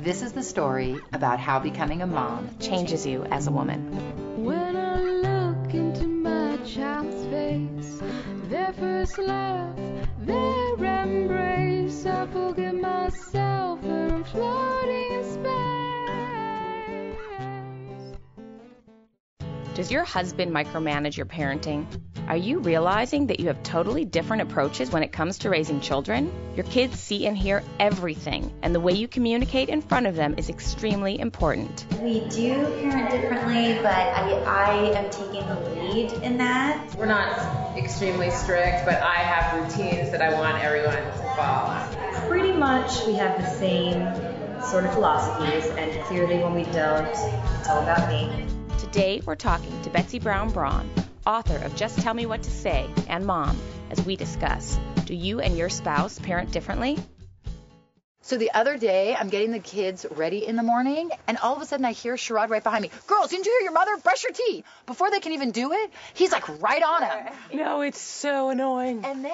This is the story about how becoming a mom changes you as a woman. When I look into my child's face, their first laugh, their embrace, I forget myself and I'm floating in space. Does your husband micromanage your parenting? Are you realizing that you have totally different approaches when it comes to raising children? Your kids see and hear everything, and the way you communicate in front of them is extremely important. We do parent differently, but I am taking the lead in that. We're not extremely strict, but I have routines that I want everyone to follow. Pretty much we have the same sort of philosophies, and clearly when we don't, it's all about me. Today we're talking to Betsy Brown Braun, author of Just Tell Me What to Say and Mom, as we discuss, do you and your spouse parent differently? So the other day, I'm getting the kids ready in the morning, and all of a sudden I hear Sherrod right behind me. Girls, didn't you hear your mother? Brush your teeth. Before they can even do it, he's like right on them. No, it's so annoying. And then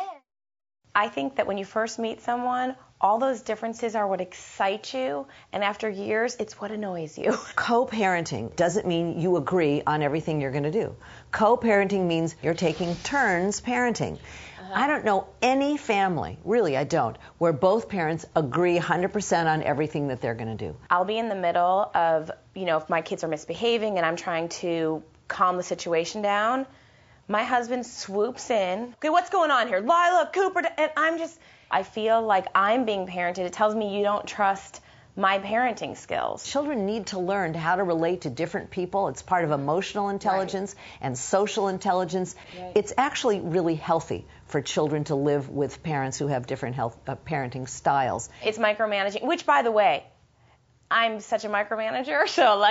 I think that when you first meet someone, all those differences are what excite you, and after years, it's what annoys you. Co-parenting doesn't mean you agree on everything you're going to do. Co-parenting means you're taking turns parenting. I don't know any family, really I don't, where both parents agree 100% on everything that they're going to do. I'll be in the middle of, if my kids are misbehaving and I'm trying to calm the situation down, my husband swoops in. Okay, what's going on here? Lila, Cooper, and I feel like I'm being parented. It tells me you don't trust my parenting skills. Children need to learn how to relate to different people. It's part of emotional intelligence and social intelligence. It's actually really healthy for children to live with parents who have different parenting styles. It's micromanaging, which, by the way, I'm such a micromanager, so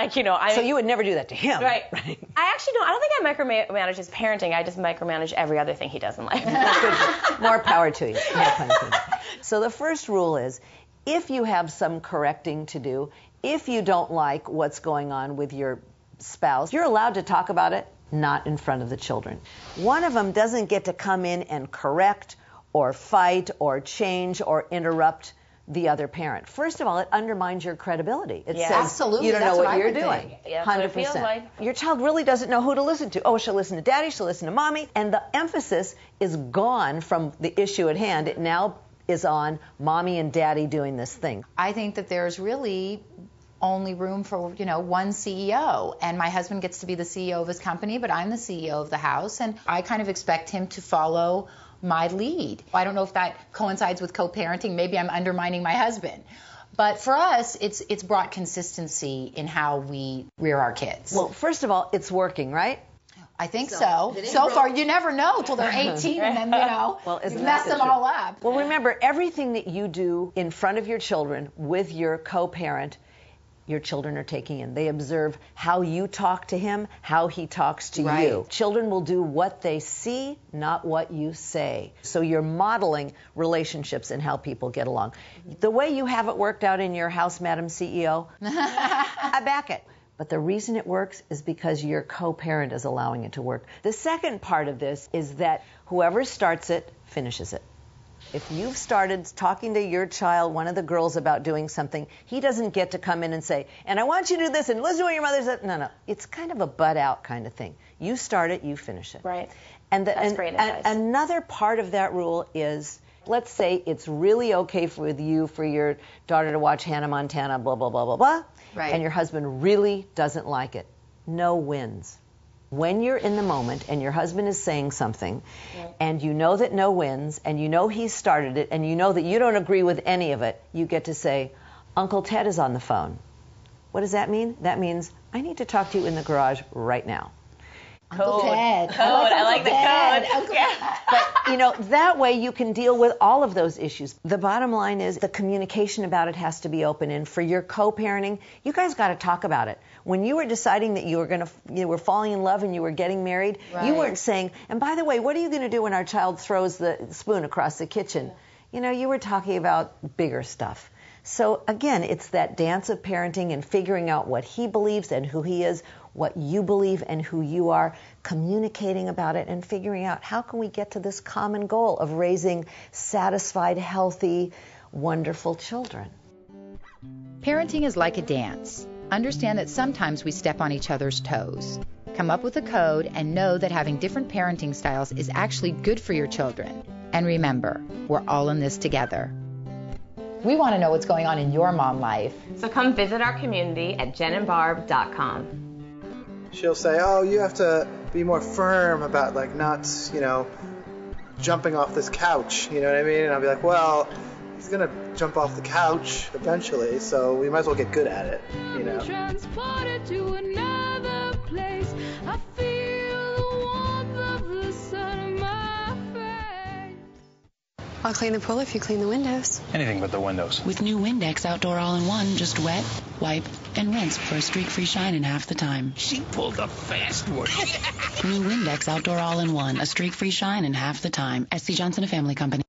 So you would never do that to him. Right. I actually don't. I don't think I micromanage his parenting. I just micromanage every other thing he does in life. More power to you. No pun intended. So the first rule is, if you have some correcting to do, if you don't like what's going on with your spouse, you're allowed to talk about it, not in front of the children. One of them doesn't get to come in and correct or fight or change or interrupt the other parent. First of all, it undermines your credibility. It says absolutely. You don't That's know what I you're would doing. think. Yeah, 100%. it feels like. Your child really doesn't know who to listen to. Oh, she'll listen to daddy, she'll listen to mommy, and the emphasis is gone from the issue at hand. It now is on mommy and daddy doing this thing. I think that there's really only room for, one CEO, and my husband gets to be the CEO of his company, but I'm the CEO of the house, and I kind of expect him to follow my lead. I don't know if that coincides with co-parenting. Maybe I'm undermining my husband. But for us, it's brought consistency in how we rear our kids. Well, first of all, it's working, right? I think so. So far, you never know till they're 18 and then, you mess them all up. Well, remember, everything that you do in front of your children with your co-parent, your children are taking in. They observe how you talk to him, how he talks to you. Children will do what they see, not what you say. So you're modeling relationships and how people get along. The way you have it worked out in your house, Madam CEO, I back it. But the reason it works is because your co-parent is allowing it to work. The second part of this is that whoever starts it finishes it. If you've started talking to your child, one of the girls, about doing something, he doesn't get to come in and say, and I want you to do this, and listen to what your mother said. No. It's kind of a butt out kind of thing. You start it, you finish it. Right. That's great advice. Another part of that rule is, let's say it's really okay for your daughter to watch Hannah Montana, blah, blah, blah, blah, blah. Right. And your husband really doesn't like it. No wins. When you're in the moment and your husband is saying something, and you know that no wins, and you know he started it, and you know that you don't agree with any of it, you get to say, Uncle Ted is on the phone. What does that mean? That means, I need to talk to you in the garage right now. Uncle Ted. I like the code. Yeah. But, that way you can deal with all of those issues. The bottom line is the communication about it has to be open. And for your co-parenting, you guys got to talk about it. When you were deciding that you were falling in love and you were getting married, you weren't saying, and by the way, what are you going to do when our child throws the spoon across the kitchen? You were talking about bigger stuff. So again, it's that dance of parenting and figuring out what he believes and who he is, what you believe and who you are, communicating about it and figuring out how can we get to this common goal of raising satisfied, healthy, wonderful children. Parenting is like a dance. Understand that sometimes we step on each other's toes. Come up with a code and know that having different parenting styles is actually good for your children. And remember, we're all in this together. We want to know what's going on in your mom life. So come visit our community at jenandbarb.com. She'll say, oh, you have to be more firm about like not, jumping off this couch, you know what I mean? And I'll be like, well, he's going to jump off the couch eventually, so we might as well get good at it, Transported to another place. I feel the warmth of the sun on my face. I'll clean the pool if you clean the windows. Anything but the windows. With new Windex Outdoor All-in-One, just wet, wipe, and rinse for a streak-free shine in half the time. She pulled a fast one. New Windex Outdoor All-in-One, a streak-free shine in half the time. SC Johnson, a family company.